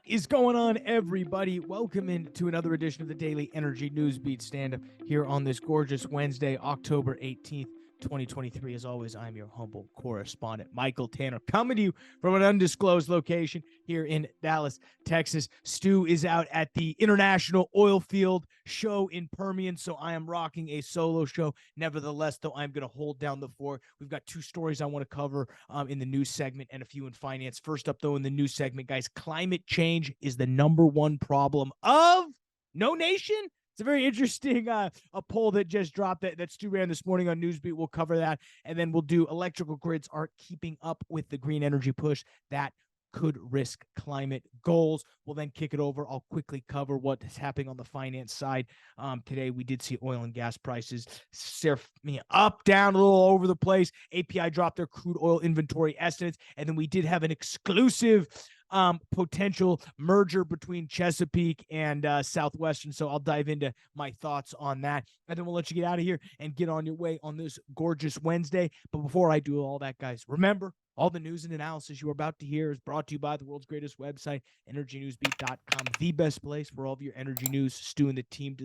Is going on, everybody? Welcome into another edition of the Daily Energy News Beat Stand-Up here on this gorgeous Wednesday, October 18th, 2023. As always, I'm your humble correspondent, Michael Tanner, coming to you from an undisclosed location here in Dallas, Texas. Stu is out at the International Oil Field Show in Permian, so I am rocking a solo show. Nevertheless, though, I'm going to hold down the fort. We've got two stories I want to cover in the news segment and a few in finance. First up, though, in the news segment, guys, climate change is the number one problem of no nation. It's a very interesting a poll that just dropped that Stu ran this morning on Newsbeat. We'll cover that, and then we'll do electrical grids aren't keeping up with the green energy push. That could risk climate goals. We'll then kick it over. I'll quickly cover what is happening on the finance side. Today, we did see oil and gas prices up, down, a little all over the place. API dropped their crude oil inventory estimates, and then we did have an exclusive potential merger between Chesapeake and Southwestern. So I'll dive into my thoughts on that. And then we'll let you get out of here and get on your way on this gorgeous Wednesday. But before I do all that, guys, remember, all the news and analysis you are about to hear is brought to you by the world's greatest website, energynewsbeat.com, the best place for all of your energy news. Stu and the team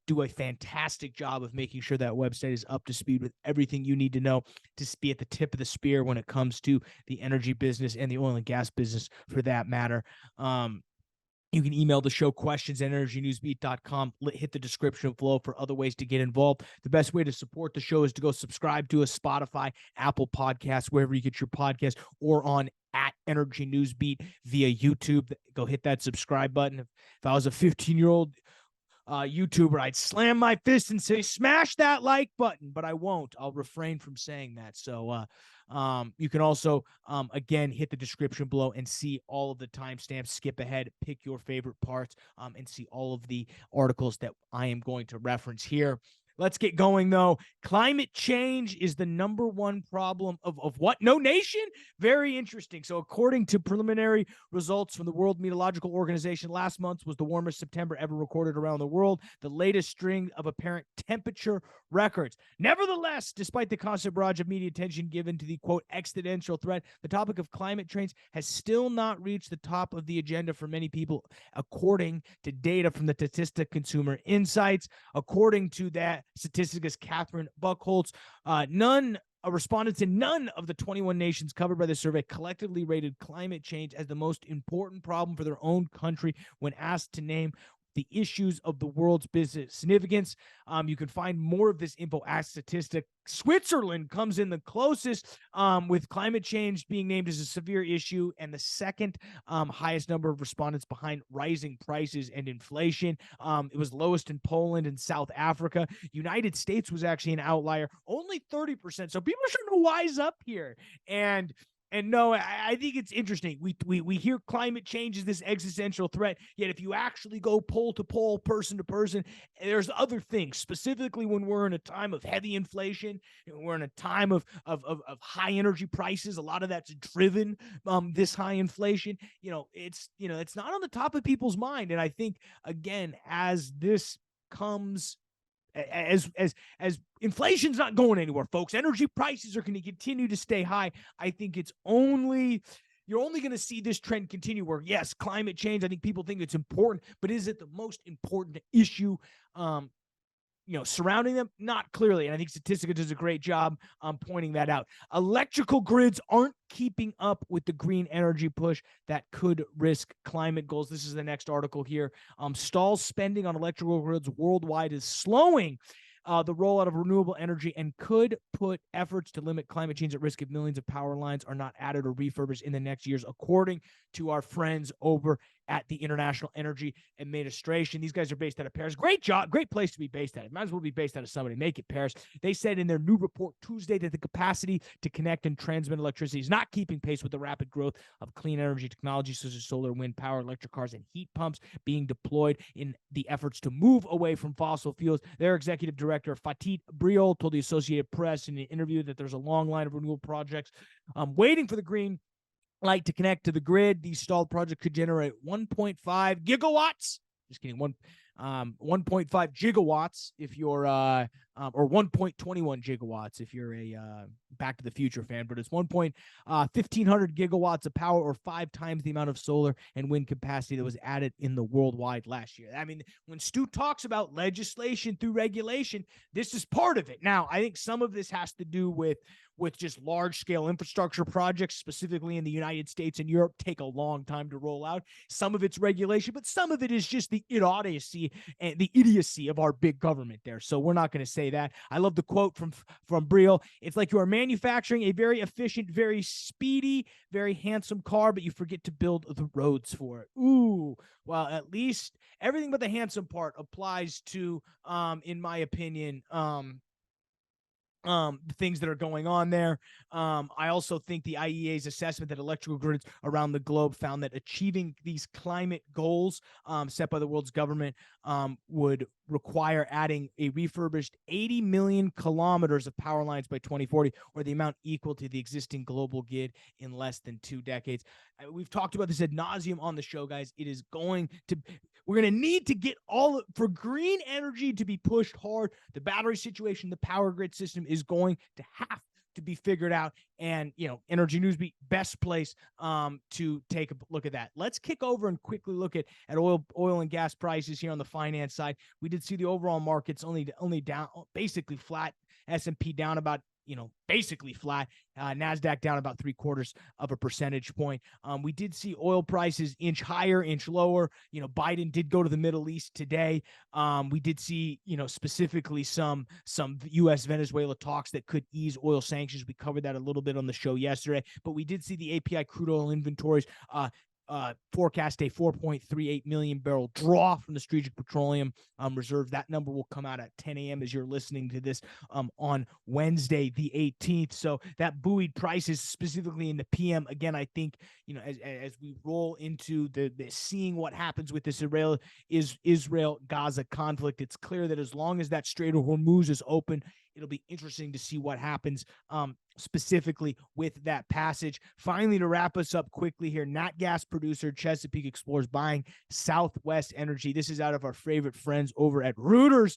do a fantastic job of making sure that website is up to speed with everything you need to know to be at the tip of the spear when it comes to the energy business and the oil and gas business for that matter. You can email the show questions at energynewsbeat.com. Hit the description below for other ways to get involved. The best way to support the show is to go subscribe to us, Spotify, Apple Podcasts, wherever you get your podcast, or on at Energy Newsbeat via YouTube. Go hit that subscribe button. If I was a 15-year-old YouTuber, I'd slam my fist and say, smash that like button, but I won't. I'll refrain from saying that. So you can also, again, hit the description below and see all of the timestamps, skip ahead, pick your favorite parts, and see all of the articles that I am going to reference here. Let's get going, though. Climate change is the number one problem of what? No nation? Very interesting. So according to preliminary results from the World Meteorological Organization, last month was the warmest September ever recorded around the world, the latest string of apparent temperature records. Nevertheless, despite the constant barrage of media attention given to the, quote, existential threat, the topic of climate change has still not reached the top of the agenda for many people, according to data from the Statista Consumer Insights. According to that statisticist Catherine Buchholz, respondents in none of the 21 nations covered by the survey collectively rated climate change as the most important problem for their own country when asked to name the issues of the world's business significance. You can find more of this info at Statistic. Switzerland comes in the closest, with climate change being named as a severe issue, and the second highest number of respondents behind rising prices and inflation. It was lowest in Poland and South Africa. United States was actually an outlier, only 30%. So people are starting to wise up here. And no, I think it's interesting. We hear climate change is this existential threat, yet if you actually go poll to poll, person to person, there's other things, specifically when we're in a time of heavy inflation, we're in a time of high energy prices. A lot of that's driven this high inflation. It's not on the top of people's mind. And I think, again, as this comes, as inflation's not going anywhere, folks, energy prices are going to continue to stay high. I think you're only going to see this trend continue where, yes, climate change, I think people think it's important, but is it the most important issue surrounding them? Not clearly. And I think Statistica does a great job pointing that out. Electrical grids aren't keeping up with the green energy push that could risk climate goals. This is the next article here. Stalled spending on electrical grids worldwide is slowing the rollout of renewable energy and could put efforts to limit climate change at risk if millions of power lines are not added or refurbished in the next years, according to our friends over at the International Energy Administration. These guys are based out of Paris. Great job, great place to be based at. It might as well be based out of somebody. Make it Paris. They said in their new report Tuesday that the capacity to connect and transmit electricity is not keeping pace with the rapid growth of clean energy technology such as solar, wind power, electric cars, and heat pumps being deployed in the efforts to move away from fossil fuels. Their executive director, Fatih Briol, told the Associated Press in an interview that there's a long line of renewable projects waiting for the green light to connect to the grid. These stalled projects could generate 1.5 gigawatts. Just kidding. 1.5 gigawatts if you're or 1.21 gigawatts if you're a Back to the Future fan, but it's 1,500 gigawatts of power, or 5 times the amount of solar and wind capacity that was added in the worldwide last year. I mean, when Stu talks about legislation through regulation, this is part of it. Now, I think some of this has to do with just large-scale infrastructure projects, specifically in the United States and Europe, take a long time to roll out. Some of it's regulation, but some of it is just the idiocy and the idiocy of our big government there. So we're not going to say that. I love the quote from Briel. It's like you are manufacturing a very efficient, very speedy, very handsome car, but you forget to build the roads for it. Ooh, well, at least everything but the handsome part applies to, in my opinion, the things that are going on there. I also think the IEA's assessment that electrical grids around the globe found that achieving these climate goals set by the world's government would require adding a refurbished 80 million kilometers of power lines by 2040, or the amount equal to the existing global grid in less than 2 decades. We've talked about this ad nauseum on the show, guys. We're going to need to get for green energy to be pushed hard. The battery situation, the power grid system is going to have to be figured out. And, Energy Newsbeat, best place to take a look at that. Let's kick over and quickly look at oil and gas prices here on the finance side. We did see the overall markets only down, basically flat. S&P down about, basically flat. NASDAQ down about 0.75 of a percentage point. We did see oil prices inch higher, inch lower. Biden did go to the Middle East today. We did see, specifically some U.S. Venezuela talks that could ease oil sanctions. We covered that a little bit on the show yesterday, but we did see the API crude oil inventories forecast a 4.38 million barrel draw from the Strategic Petroleum Reserve. That number will come out at 10 a.m. as you're listening to this on Wednesday, the 18th. So that buoyed prices, specifically in the PM. Again, I think, as we roll into the seeing what happens with this Israel-Gaza conflict, it's clear that as long as that Strait of Hormuz is open, it'll be interesting to see what happens specifically with that passage. Finally, to wrap us up quickly here, nat gas producer Chesapeake explores buying Southwest Energy. This is out of our favorite friends over at Reuters.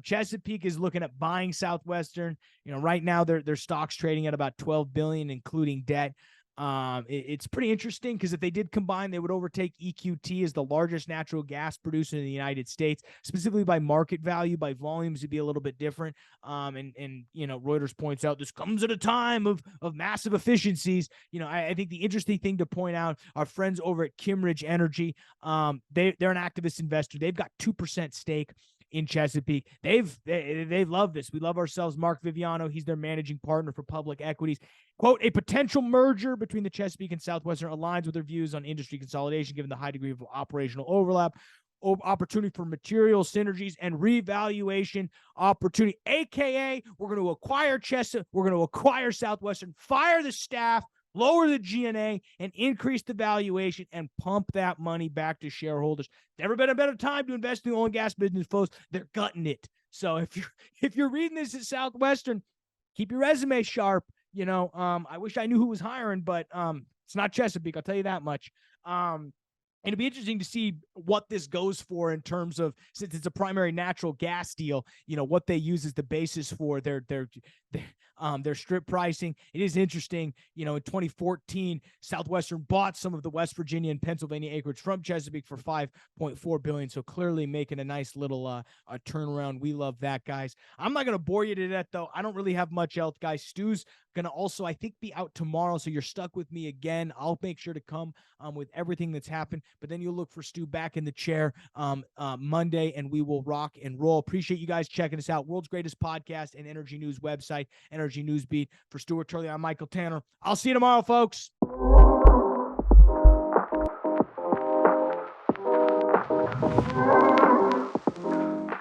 Chesapeake is looking at buying Southwestern. Right now their stock's trading at about $12 billion, including debt. It's pretty interesting because if they did combine, they would overtake EQT as the largest natural gas producer in the United States, specifically by market value. By volumes, it'd be a little bit different. And Reuters points out this comes at a time of massive efficiencies. I think the interesting thing to point out, our friends over at Kimmeridge Energy, they're an activist investor. They've got 2% stake in Chesapeake. They love this. We love ourselves. Mark Viviano, he's their managing partner for public equities. Quote, a potential merger between the Chesapeake and Southwestern aligns with their views on industry consolidation, given the high degree of operational overlap, opportunity for material synergies, and revaluation opportunity. AKA, we're going to acquire we're going to acquire Southwestern, fire the staff, lower the G&A, and increase the valuation and pump that money back to shareholders. Never been a better time to invest in the oil and gas business, folks. They're gutting it. So if you're reading this at Southwestern, keep your resume sharp. I wish I knew who was hiring, but it's not Chesapeake. I'll tell you that much. And it'd be interesting to see what this goes for in terms of, since it's a primary natural gas deal, what they use as the basis for their strip pricing. It is interesting, in 2014, Southwestern bought some of the West Virginia and Pennsylvania acreage from Chesapeake for $5.4 billion. So clearly making a nice little a turnaround. We love that, guys. I'm not going to bore you to death, though. I don't really have much else, guys. Stu's going to also, I think, be out tomorrow. So you're stuck with me again. I'll make sure to come with everything that's happened. But then you'll look for Stu back in the chair Monday, and we will rock and roll. Appreciate you guys checking us out. World's greatest podcast and energy news website, Energy Newsbeat. For Stuart Turley, I'm Michael Tanner. I'll see you tomorrow, folks.